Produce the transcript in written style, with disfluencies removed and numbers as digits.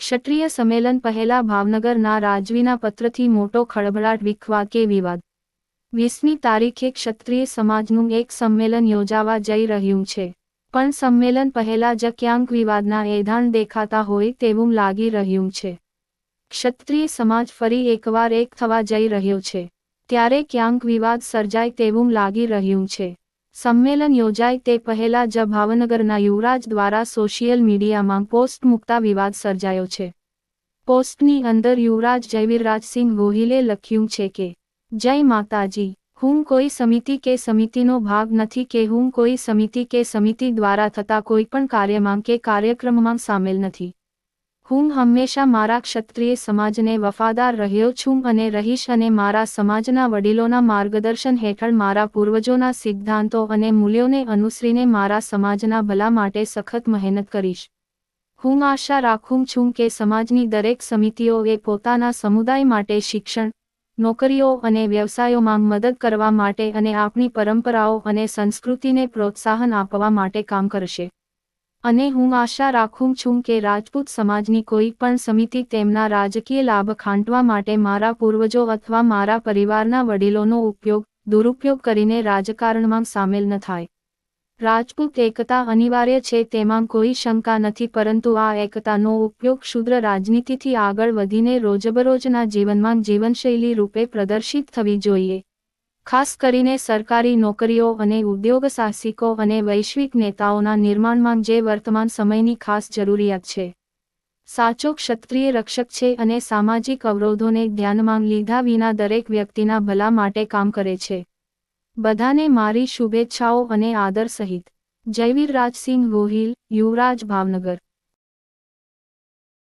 ક્ષત્રિય સંમેલન પહેલા ભાવનગરના રાજવીના પત્રથી મોટો ખળભળાટ વિખવા કે વિવાદ। 20મી તારીખે ક્ષત્રિય સમાજનું એક સંમેલન યોજાવા જઈ રહ્યું છે, પણ સંમેલન પહેલા જ ક્યાંક વિવાદના એંધાણ દેખાતા હોય તેવું લાગી રહ્યું છે। ક્ષત્રિય સમાજ ફરી એકવાર એક થવા જઈ રહ્યો છે, ત્યારે ક્યાંક વિવાદ સર્જાય તેવું લાગી રહ્યું છે। સંમેલન યોજાય તે પહેલા જ ભાવનગરના યુવરાજ દ્વારા સોશિયલ મીડિયામાં પોસ્ટ મૂકતા વિવાદ સર્જાયો છે। પોસ્ટની અંદર યુવરાજ જયવીરરાજસિંહ ગોહિલે લખ્યું છે કે, જય માતાજી, હું કોઈ સમિતિ કે સમિતિનો ભાગ નથી કે હું કોઈ સમિતિ કે સમિતિ દ્વારા થતા કોઈપણ કાર્યમાં કે કાર્યક્રમમાં સામેલ નથી। હું હંમેશા મારા ક્ષત્રિય સમાજને વફાદાર રહ્યો છું અને રહીશ અને મારા સમાજના વડીલોના માર્ગદર્શન હેઠળ મારા પૂર્વજોના સિદ્ધાંતો અને મૂલ્યોને અનુસરીને મારા સમાજના ભલા માટે સખત મહેનત કરીશ। હું આશા રાખું છું કે સમાજની દરેક સમિતિઓએ પોતાના સમુદાય માટે શિક્ષણ, નોકરીઓ અને વ્યવસાયોમાં મદદ કરવા માટે અને આપણી પરંપરાઓ અને સંસ્કૃતિને પ્રોત્સાહન આપવા માટે કામ કરશે। અને હું આશા રાખું છું કે રાજપૂત સમાજની કોઈ પણ સમિતિ તેમના રાજકીય લાભ ખાંટવા માટે મારા પૂર્વજો અથવા મારા પરિવારના વડીલોનો દુરુપયોગ કરીને રાજકારણમાં સામેલ ન થાય। રાજપૂત એકતા અનિવાર્ય છે તેમાં કોઈ શંકા નથી, પરંતુ આ એકતાનો ઉપયોગ ક્ષુદ્ર રાજનીતિથી આગળ વધીને રોજબરોજના જીવનમાં જીવનશૈલી રૂપે પ્રદર્શિત થવી જોઈએ। ખાસ કરીને સરકારી નોકરીઓ અને ઉદ્યોગ સાહસિકો અને વૈશ્વિક નેતાઓના નિર્માણમાં જે વર્તમાન સમયની ખાસ જરૂરિયાત છે। સાચો ક્ષત્રિય રક્ષક છે અને સામાજિક અવરોધોને ધ્યાનમાં લીધા વિના દરેક વ્યક્તિના ભલા માટે કામ કરે છે। બધાને મારી શુભેચ્છાઓ અને આદર સહિત। જયવીરરાજસિંહ ગોહિલ, યુવરાજ, ભાવનગર।